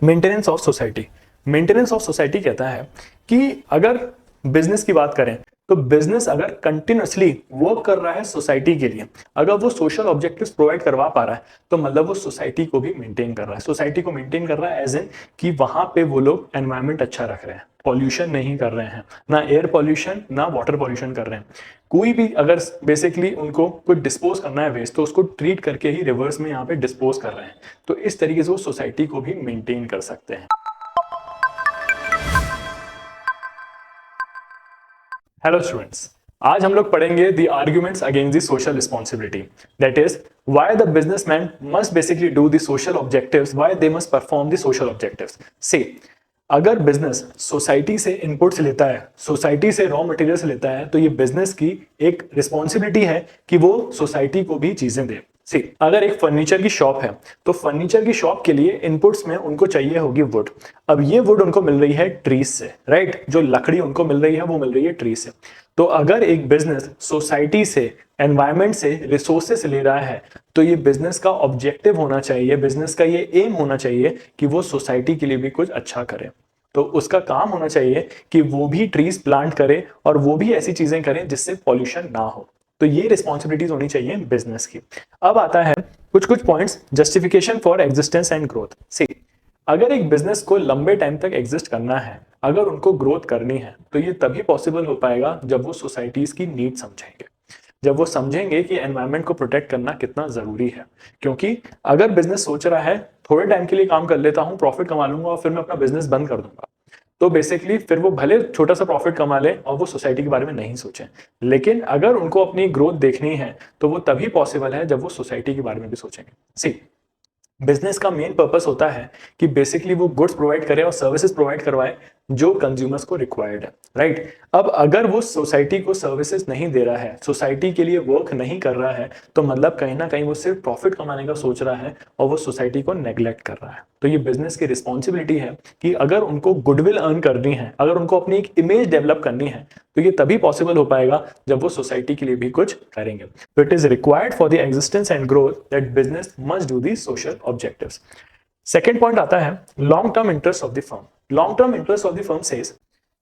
Maintenance of society. Maintenance of society कहता है कि अगर बिजनेस की बात करें तो बिजनेस अगर कंटिन्यूअसली वर्क कर रहा है सोसाइटी के लिए, अगर वो सोशल ऑब्जेक्टिव्स प्रोवाइड करवा पा रहा है, तो मतलब वो सोसाइटी को भी मेंटेन कर रहा है। सोसाइटी को मेंटेन कर रहा है एज इन कि वहां पे वो लोग एनवायरमेंट अच्छा रख रहे हैं, पॉल्यूशन नहीं कर रहे हैं, ना एयर पॉल्यूशन ना वाटर पॉल्यूशन कर रहे हैं। कोई भी अगर बेसिकली उनको कुछ डिस्पोज करना है वेस्ट, तो उसको ट्रीट करके ही रिवर्स में यहाँ पे डिस्पोज कर रहे हैं। तो इस तरीके से वो सोसाइटी को भी मेंटेन कर सकते हैं। हेलो स्टूडेंट्स, आज हम लोग पढ़ेंगे the arguments against the social responsibility. That is why the businessman must basically do the social objectives, why they must perform the social objectives. से अगर बिजनेस सोसाइटी से इनपुट्स लेता है, सोसाइटी से रॉ मटेरियल्स लेता है, तो ये बिजनेस की एक रिस्पॉन्सिबिलिटी है कि वो सोसाइटी को भी चीजें दे। सी अगर एक फर्नीचर की शॉप है, तो फर्नीचर की शॉप के लिए इनपुट्स में उनको चाहिए होगी वुड। अब ये वुड उनको मिल रही है ट्रीज से, राइट? जो लकड़ी उनको मिल रही है वो मिल रही है ट्री से। तो अगर एक बिजनेस सोसाइटी से, एनवायरमेंट से रिसोर्सेस ले रहा है, तो ये बिजनेस का ऑब्जेक्टिव होना चाहिए, बिजनेस का ये एम होना चाहिए कि वो सोसाइटी के लिए भी कुछ अच्छा करे। तो उसका काम होना चाहिए कि वो भी ट्रीज प्लांट करे और वो भी ऐसी चीजें करें जिससे पॉल्यूशन ना हो। तो ये रिस्पॉन्सिबिलिटीज होनी चाहिए बिजनेस की। अब आता है कुछ कुछ points, justification for existence and growth. See अगर एक बिजनेस को लंबे टाइम तक एग्जिस्ट करना है, अगर उनको ग्रोथ करनी है, तो ये तभी पॉसिबल हो पाएगा जब वो सोसाइटीज की नीड समझेंगे, जब वो समझेंगे कि एनवायरनमेंट को प्रोटेक्ट करना कितना जरूरी है। क्योंकि अगर बिजनेस सोच रहा है थोड़े टाइम के लिए काम कर लेता हूं, प्रॉफिट कमा लूंगा और फिर मैं अपना बिजनेस बंद कर दूंगा, तो बेसिकली फिर वो भले छोटा सा प्रॉफिट कमा ले और वो सोसाइटी के बारे में नहीं सोचे। लेकिन अगर उनको अपनी ग्रोथ देखनी है, तो वो तभी पॉसिबल है जब वो सोसाइटी के बारे में भी सोचेंगे। सी बिजनेस का मेन पर्पस होता है कि बेसिकली वो गुड्स प्रोवाइड करे और सर्विसेज प्रोवाइड करवाए जो कंज्यूमर्स को रिक्वायर्ड है, राइट? अब अगर वो सोसाइटी को सर्विसेज नहीं दे रहा है, सोसाइटी के लिए वर्क नहीं कर रहा है, तो मतलब कहीं ना कहीं वो सिर्फ प्रॉफिट कमाने का सोच रहा है और वो सोसाइटी को नेग्लेक्ट कर रहा है। तो ये बिजनेस की रिस्पॉन्सिबिलिटी है कि अगर उनको गुडविल अर्न करनी है, अगर उनको अपनी एक इमेज डेवलप करनी है, तो ये तभी पॉसिबल हो पाएगा जब वो सोसाइटी के लिए भी कुछ करेंगे। तो it is required for the existence and growth that business must do the social objectives. Second point आता है long term interest of the firm. Long term interest of the firm says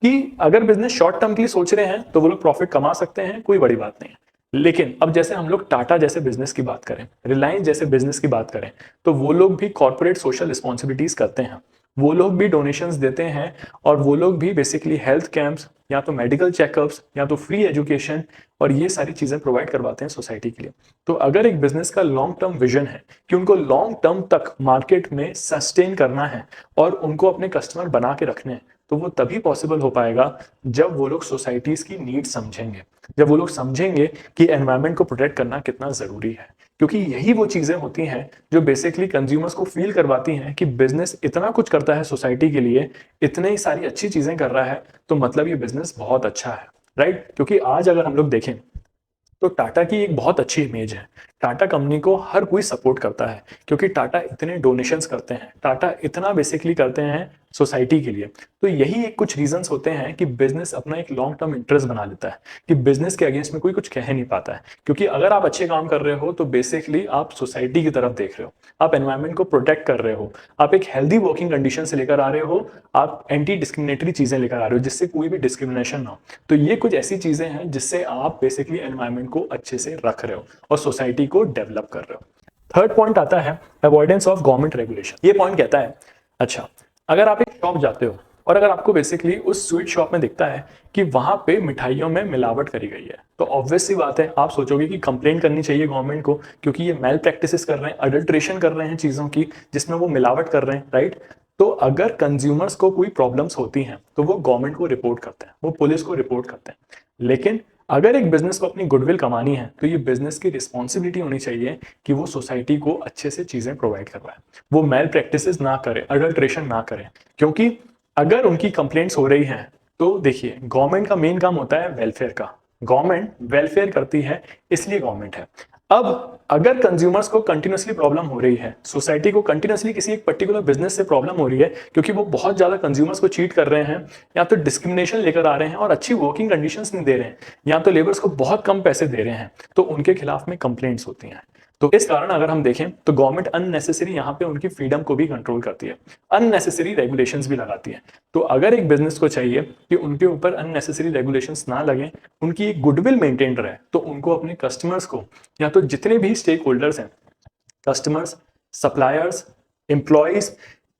कि अगर बिजनेस शॉर्ट टर्म के लिए सोच रहे हैं तो वो लोग प्रॉफिट कमा सकते हैं, कोई बड़ी बात नहीं है। लेकिन अब जैसे हम लोग टाटा जैसे बिजनेस की बात करें, रिलायंस जैसे बिजनेस की बात करें, तो वो लोग भी कॉर्पोरेट सोशल रिस्पॉन्सिबिलिटीज करते हैं, वो लोग भी डोनेशंस देते हैं और वो लोग भी बेसिकली हेल्थ कैंप्स या तो मेडिकल चेकअप्स या तो फ्री एजुकेशन और ये सारी चीजें प्रोवाइड करवाते हैं सोसाइटी के लिए। तो अगर एक बिजनेस का लॉन्ग टर्म विजन है कि उनको लॉन्ग टर्म तक मार्केट में सस्टेन करना है और उनको अपने कस्टमर बना के रखने हैं, तो वो तभी पॉसिबल हो पाएगा जब वो लोग सोसाइटीज की नीड समझेंगे, जब वो लोग समझेंगे कि एनवायरनमेंट को प्रोटेक्ट करना कितना जरूरी है। क्योंकि यही वो चीजें होती हैं जो बेसिकली कंज्यूमर्स को फील करवाती हैं कि बिजनेस इतना कुछ करता है सोसाइटी के लिए, इतने ही सारी अच्छी चीजें कर रहा है, तो मतलब ये बिजनेस बहुत अच्छा है, राइट? क्योंकि आज अगर हम लोग देखें तो टाटा की एक बहुत अच्छी इमेज है। टाटा कंपनी को हर कोई सपोर्ट करता है क्योंकि टाटा इतने डोनेशंस करते हैं, टाटा इतना बेसिकली करते हैं सोसाइटी के लिए। तो यही एक कुछ रीजंस होते हैं कि बिजनेस अपना एक लॉन्ग टर्म इंटरेस्ट बना लेता है, कि बिजनेस के अगेंस्ट में कोई कुछ कह नहीं पाता है। क्योंकि अगर आप अच्छे काम कर रहे हो तो बेसिकली आप सोसाइटी की तरफ देख रहे हो, आप एनवायरमेंट को प्रोटेक्ट कर रहे हो, आप एक हेल्दी वर्किंग कंडीशन से लेकर आ रहे हो, आप एंटी डिस्क्रिमिनेटरी चीजें लेकर आ रहे हो जिससे कोई भी डिस्क्रिमिनेशन ना हो। तो ये कुछ ऐसी चीजें हैं जिससे आप बेसिकली एनवायरमेंट को अच्छे से रख रहे हो और सोसाइटी को डेवलप कर रहे हो। थर्ड पॉइंट आता है अवॉइडेंस ऑफ गवर्नमेंट रेगुलेशन। ये पॉइंट कहता है, अच्छा अगर आप एक शॉप जाते हो और अगर आपको बेसिकली उस स्वीट शॉप में दिखता है कि वहां पे मिठाइयों में मिलावट करी गई है, तो ऑब्वियस सी बात है आप सोचोगे कि कंप्लेंट करनी चाहिए गवर्नमेंट को, क्योंकि ये मेल प्रैक्टिसेस कर रहे हैं, अडल्ट्रेशन कर रहे हैं चीजों की जिसमें वो मिलावट कर रहे हैं, राइट? तो अगर कंज्यूमर्स को कोई प्रॉब्लम्स होती हैं तो वो गवर्नमेंट को रिपोर्ट करते हैं, वो पुलिस को रिपोर्ट करते हैं। लेकिन अगर एक बिजनेस को अपनी गुडविल कमानी है तो ये बिजनेस की रिस्पॉन्सिबिलिटी होनी चाहिए कि वो सोसाइटी को अच्छे से चीजें प्रोवाइड करवाए, वो मेल प्रैक्टिसेस ना करे, अडल्ट्रेशन ना करे। क्योंकि अगर उनकी कंप्लेंट्स हो रही हैं तो देखिए गवर्नमेंट का मेन काम होता है वेलफेयर का, गवर्नमेंट वेलफेयर करती है, इसलिए गवर्नमेंट है। अब अगर कंज्यूमर्स को कंटिन्यूसली प्रॉब्लम हो रही है, सोसाइटी को कंटिन्यूसली किसी एक पर्टिकुलर बिजनेस से प्रॉब्लम हो रही है क्योंकि वो बहुत ज्यादा कंज्यूमर्स को चीट कर रहे हैं या तो डिस्क्रिमिनेशन लेकर आ रहे हैं और अच्छी वर्किंग कंडीशंस नहीं दे रहे हैं या तो लेबर्स को बहुत कम पैसे दे रहे हैं, तो उनके खिलाफ में कंप्लेंट्स होती हैं। तो इस कारण अगर हम देखें तो गवर्नमेंट अननेसेसरी यहाँ पे उनकी फ्रीडम को भी कंट्रोल करती है, अननेसेसरी रेगुलेशंस भी लगाती है। तो अगर एक बिजनेस को चाहिए कि उनके ऊपर अननेसेसरी रेगुलेशंस ना लगे, उनकी गुडविल मेंटेन रहे, तो उनको अपने कस्टमर्स को या तो जितने भी स्टेक होल्डर्स हैं, कस्टमर्स, सप्लायर्स, एम्प्लॉयज,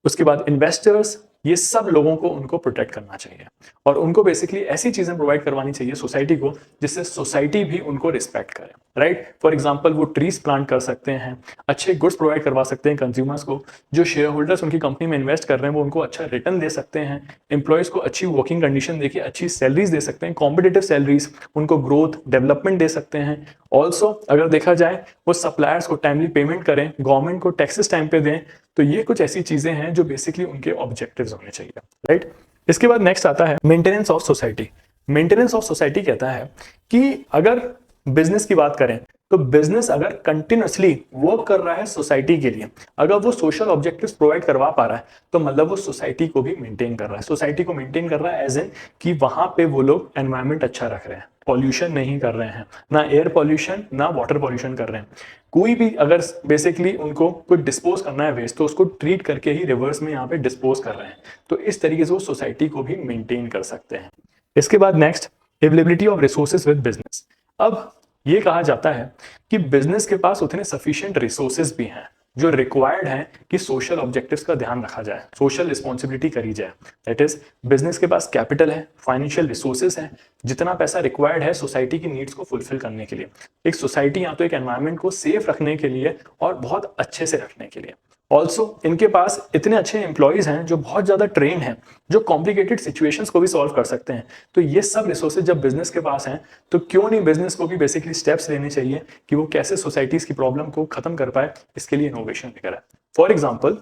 उसके बाद इन्वेस्टर्स, ये सब लोगों को उनको प्रोटेक्ट करना चाहिए और उनको बेसिकली ऐसी चीजें प्रोवाइड करवानी चाहिए सोसाइटी को जिससे सोसाइटी भी उनको रिस्पेक्ट करे, राइट। फॉर एग्जांपल वो ट्रीज प्लांट कर सकते हैं, अच्छे गुड्स प्रोवाइड करवा सकते हैं कंज्यूमर्स को, जो शेयर होल्डर्स उनकी कंपनी में इन्वेस्ट कर रहे हैं वो उनको अच्छा रिटर्न दे सकते हैं, एम्प्लॉयज को अच्छी वर्किंग कंडीशन देखिए अच्छी सैलरीज दे सकते हैं, कॉम्पिटेटिव सैलरीज, उनको ग्रोथ डेवलपमेंट दे सकते हैं। ऑल्सो अगर देखा जाए वो सप्लायर्स को टाइमली पेमेंट करें, गवर्नमेंट को टैक्सेस टाइम पे दें। तो ये कुछ ऐसी चीजें हैं जो बेसिकली उनके ऑब्जेक्टिव्स होने चाहिए, राइट। इसके बाद नेक्स्ट आता है maintenance of society. Maintenance of society कहता है कि अगर बिजनेस की बात करें तो बिजनेस अगर कंटिन्यूअसली वर्क कर रहा है सोसाइटी के लिए, अगर वो सोशल ऑब्जेक्टिव्स प्रोवाइड करवा पा रहा है, तो मतलब वो सोसाइटी को भी मेंटेन कर रहा है। सोसाइटी को मेंटेन कर रहा है एज इन कि वहां पे वो लोग एनवायरमेंट अच्छा रख रहे हैं, पॉल्यूशन नहीं कर रहे हैं, ना एयर पॉल्यूशन ना वाटर पॉल्यूशन कर रहे हैं। कोई भी अगर बेसिकली उनको कुछ डिस्पोज करना है वेस्ट तो उसको ट्रीट करके ही रिवर्स में यहाँ पे डिस्पोज कर रहे हैं। तो इस तरीके से वो सोसाइटी को भी मेंटेन कर सकते हैं। इसके बाद next, availability of resources with business. अब ये कहा जाता है कि बिजनेस के पास उतने सफिशिएंट रिसोर्सेज भी हैं जो रिक्वायर्ड हैं कि सोशल ऑब्जेक्टिव्स का ध्यान रखा जाए, सोशल रिस्पॉन्सिबिलिटी करी जाए। दैट इज बिजनेस के पास कैपिटल है, फाइनेंशियल रिसोर्सेज हैं, जितना पैसा रिक्वायर्ड है सोसाइटी की नीड्स को फुलफिल करने के लिए, एक सोसाइटी या तो एक एनवायरनमेंट को सेफ रखने के लिए और बहुत अच्छे से रखने के लिए। ऑल्सो इनके पास इतने अच्छे एम्प्लॉयज हैं जो बहुत ज्यादा ट्रेन हैं, जो कॉम्प्लिकेटेड सिचुएशंस को भी सॉल्व कर सकते हैं। तो ये सब रिसोर्सेज जब बिजनेस के पास हैं तो क्यों नहीं बिजनेस को भी बेसिकली स्टेप्स लेने चाहिए कि वो कैसे सोसाइटीज की प्रॉब्लम को खत्म कर पाए, इसके लिए इनोवेशन लेकर आए। फॉर एग्जाम्पल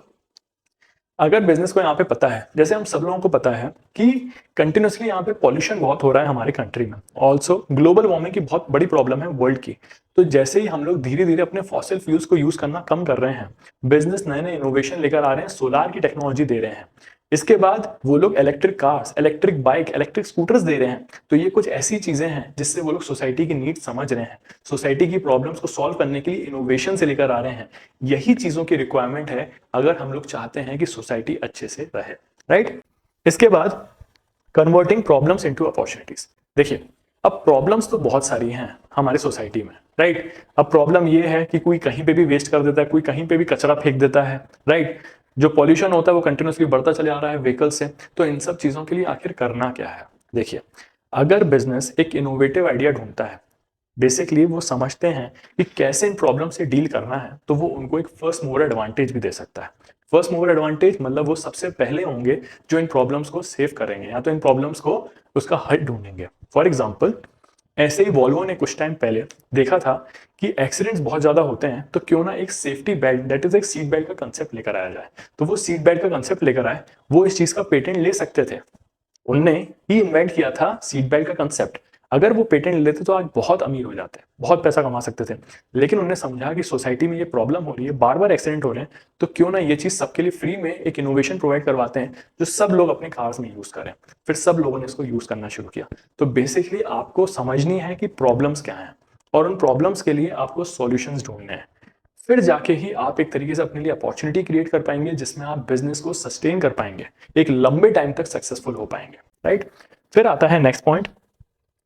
अगर बिजनेस को यहाँ पे पता है, जैसे हम सब लोगों को पता है कि कंटिन्यूसली यहाँ पे पॉल्यूशन बहुत हो रहा है हमारे कंट्री में, ऑल्सो ग्लोबल वार्मिंग की बहुत बड़ी प्रॉब्लम है वर्ल्ड की। तो जैसे ही हम लोग धीरे धीरे अपने फॉसिल फ्यूल्स को यूज करना कम कर रहे हैं, बिजनेस नए नए इनोवेशन लेकर आ रहे हैं, सोलार की टेक्नोलॉजी दे रहे हैं, इसके बाद वो लोग electric cars, electric bike, electric scooters दे रहे हैं। तो ये कुछ ऐसी चीजें हैं जिससे वो लोग सोसाइटी की नीड समझ रहे हैं, सोसाइटी की प्रॉब्लम्स को सॉल्व करने के लिए इनोवेशन से लेकर आ रहे हैं। यही चीजों की रिक्वायरमेंट है अगर हम लोग चाहते हैं कि सोसाइटी अच्छे से रहे, राइट। इसके बाद कन्वर्टिंग प्रॉब्लम्स इनटू अपॉर्चुनिटीज। देखिए अब प्रॉब्लम्स तो बहुत सारी हैं हमारे सोसाइटी में, राइट। अब प्रॉब्लम ये है कि कोई कहीं पे भी वेस्ट कर देता है, कोई कहीं पे भी कचरा फेंक देता है, राइट। जो पॉल्यूशन होता है वो कंटिन्यूसली बढ़ता चले आ रहा है व्हीकल से। तो इन सब चीजों के लिए आखिर करना क्या है? देखिए अगर बिजनेस एक इनोवेटिव आइडिया ढूंढता है, बेसिकली वो समझते हैं कि कैसे इन प्रॉब्लम से डील करना है, तो वो उनको एक फर्स्ट मूवर एडवांटेज भी दे सकता है। फर्स्ट मूवर एडवांटेज मतलब वो सबसे पहले होंगे जो इन प्रॉब्लम्स को सेव करेंगे या तो इन प्रॉब्लम्स को उसका हल ढूंढेंगे। फॉर एग्जाम्पल ऐसे ही वॉल्वो ने कुछ टाइम पहले देखा था कि एक्सीडेंट्स बहुत ज्यादा होते हैं, तो क्यों ना एक सेफ्टी बेल्ट, दैट इज एक सीट बेल्ट का कंसेप्ट लेकर आया जाए। तो वो सीट बेल्ट का कंसेप्ट लेकर आए, वो इस चीज का पेटेंट ले सकते थे, उनने ही इन्वेंट किया था सीट बेल्ट का कंसेप्ट। अगर वो पेटेंट लेते तो आज बहुत अमीर हो जाते, बहुत पैसा कमा सकते थे। लेकिन उन्होंने समझा कि सोसाइटी में ये प्रॉब्लम हो रही है, बार बार एक्सीडेंट हो रहे हैं, तो क्यों ना ये चीज सबके लिए फ्री में एक इनोवेशन प्रोवाइड करवाते हैं जो सब लोग अपने कार्स में यूज करें। फिर सब लोगों ने इसको यूज करना शुरू किया। तो बेसिकली आपको समझनी है कि प्रॉब्लम्स क्या हैं और उन प्रॉब्लम्स के लिए आपको सॉल्यूशंस ढूंढने हैं। फिर जाके ही आप एक तरीके से अपने लिए अपॉर्चुनिटी क्रिएट कर पाएंगे जिसमें आप बिजनेस को सस्टेन कर पाएंगे, एक लंबे टाइम तक सक्सेसफुल हो पाएंगे, राइट। फिर आता है next point,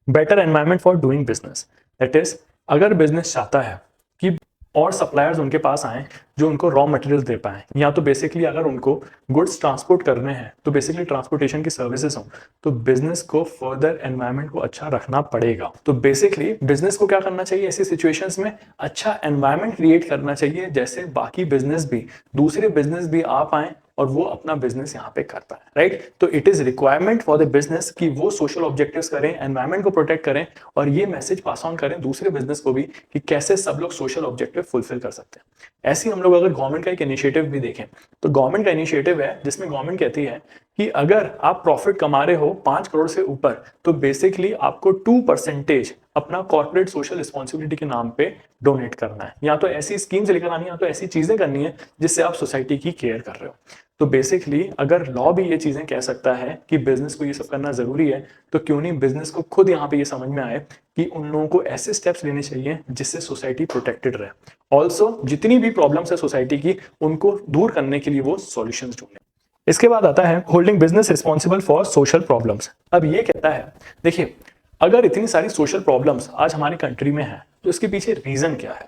better environment for doing business. That is अगर बिजनेस चाहता है कि और सप्लायर्स उनके पास आए जो उनको रॉ मटेरियल दे पाए, या तो बेसिकली अगर उनको गुड्स ट्रांसपोर्ट करने हैं तो बेसिकली ट्रांसपोर्टेशन की सर्विसेज हो, तो बिजनेस को फर्दर एनवायरनमेंट को अच्छा रखना पड़ेगा। तो बेसिकली बिजनेस को क्या करना चाहिए ऐसी सिचुएशंस में? अच्छा एनवायरनमेंट क्रिएट करना चाहिए जैसे बाकी बिजनेस भी, दूसरे बिजनेस भी आ पाए और वो अपना बिजनेस यहाँ पे कर पाए, राइट। तो it is requirement for the business कि वो सोशल ऑब्जेक्टिव्स करें, एनवायरनमेंट को प्रोटेक्ट करें और ये मैसेज पास ऑन करें दूसरे बिजनेस को भी कि कैसे सब लोग सोशल ऑब्जेक्टिव फुलफिल कर सकते हैं। ऐसे हम लोग अगर गवर्नमेंट का एक इनिशिएटिव भी देखें तो गवर्नमेंट का इनिशिएटिव है जिसमें गवर्नमेंट कहती है कि अगर आप प्रॉफिट कमा रहे हो 5 करोड़ से ऊपर तो बेसिकली आपको 2% अपना कॉर्पोरेट सोशल रिस्पॉन्सिबिलिटी के नाम पे डोनेट करना है, या तो ऐसी स्कीम्स लेकर आनी है या तो ऐसी चीजें करनी है जिससे आप सोसाइटी की केयर कर रहे हो। तो बेसिकली अगर लॉ भी ये चीजें कह सकता है कि बिजनेस को ये सब करना जरूरी है, तो क्यों नहीं बिजनेस को खुद यहाँ पे ये समझ में आए कि उन लोगों को ऐसे स्टेप्स लेने चाहिए जिससे सोसाइटी प्रोटेक्टेड रहे। ऑल्सो जितनी भी प्रॉब्लम्स है सोसाइटी की, उनको दूर करने के लिए वो सॉल्यूशंस ढूंढे। इसके बाद आता है holding business responsible for social problems. अब ये कहता है, देखिए अगर इतनी सारी सोशल प्रॉब्लम्स आज हमारी कंट्री में है तो इसके पीछे रीजन क्या है।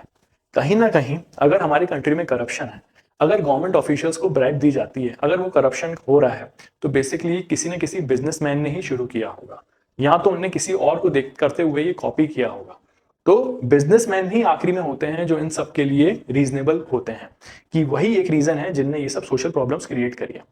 कहीं ना कहीं अगर हमारी कंट्री में करप्शन है, अगर गवर्नमेंट ऑफिशियल्स को ब्राइब दी जाती है, अगर वो करप्शन हो रहा है, तो बेसिकली किसी न किसी बिजनेसमैन ने ही शुरू किया होगा, या तो उनने किसी और को देख करते हुए ये कॉपी किया होगा। तो बिजनेसमैन ही आखिरी में होते हैं जो इन सब के लिए रीजनेबल होते हैं, कि वही एक रीजन है जिनने ये सब सोशल प्रॉब्लम्स क्रिएट करी है।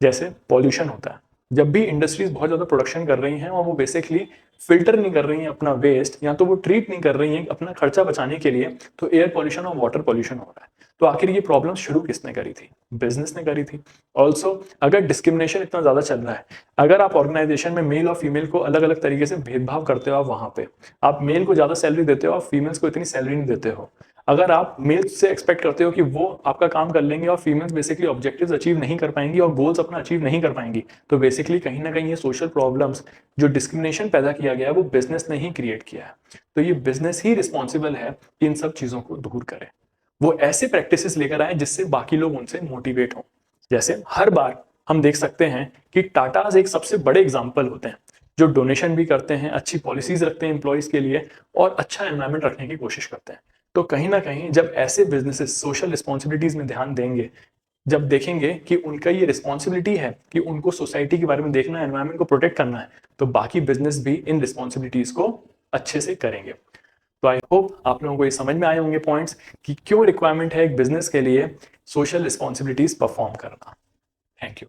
जैसे पॉल्यूशन होता है, जब भी इंडस्ट्रीज बहुत ज्यादा प्रोडक्शन कर रही हैं और वो बेसिकली फिल्टर नहीं कर रही हैं अपना वेस्ट, या तो वो ट्रीट नहीं कर रही हैं अपना खर्चा बचाने के लिए, तो एयर पॉल्यूशन और वाटर पॉल्यूशन हो रहा है। तो आखिर ये प्रॉब्लम शुरू किसने करी थी? बिजनेस ने करी थी। ऑल्सो अगर डिस्क्रिमिनेशन इतना ज्यादा चल रहा है, अगर आप ऑर्गेनाइजेशन में मेल और फीमेल को अलग अलग तरीके से भेदभाव करते हो, आप वहां पे आप मेल को ज्यादा सैलरी देते हो, आप फीमेल्स को इतनी सैलरी नहीं देते हो, अगर आप मेल्स से एक्सपेक्ट करते हो कि वो आपका काम कर लेंगे और फीमेल्स बेसिकली ऑब्जेक्टिव्स अचीव नहीं कर पाएंगी और गोल्स अपना अचीव नहीं कर पाएंगी, तो बेसिकली कहीं ना कहीं ये सोशल प्रॉब्लम्स, जो डिस्क्रिमिनेशन पैदा किया गया है, वो बिजनेस ने ही क्रिएट किया है। तो ये बिजनेस ही रिस्पॉन्सिबल है कि इन सब चीजों को दूर करे, वो ऐसे प्रैक्टिसेस लेकर आए जिससे बाकी लोग उनसे मोटिवेट हों। जैसे हर बार हम देख सकते हैं कि टाटाज एक सबसे बड़े एग्जाम्पल होते हैं, जो डोनेशन भी करते हैं, अच्छी पॉलिसीज रखते हैं एम्प्लॉयज के लिए और अच्छा एनवायरनमेंट रखने की कोशिश करते हैं। तो कहीं ना कहीं जब ऐसे बिजनेसेस सोशल रिस्पॉन्सिबिलिटीज में ध्यान देंगे, जब देखेंगे कि उनका ये रिस्पॉन्सिबिलिटी है कि उनको सोसाइटी के बारे में देखना है, एनवायरनमेंट को प्रोटेक्ट करना है, तो बाकी बिजनेस भी इन रिस्पॉन्सिबिलिटीज को अच्छे से करेंगे। तो आई होप आप लोगों को ये समझ में आए होंगे पॉइंट्स कि क्यों रिक्वायरमेंट है एक बिजनेस के लिए सोशल रिस्पॉन्सिबिलिटीज परफॉर्म करना। Thank you.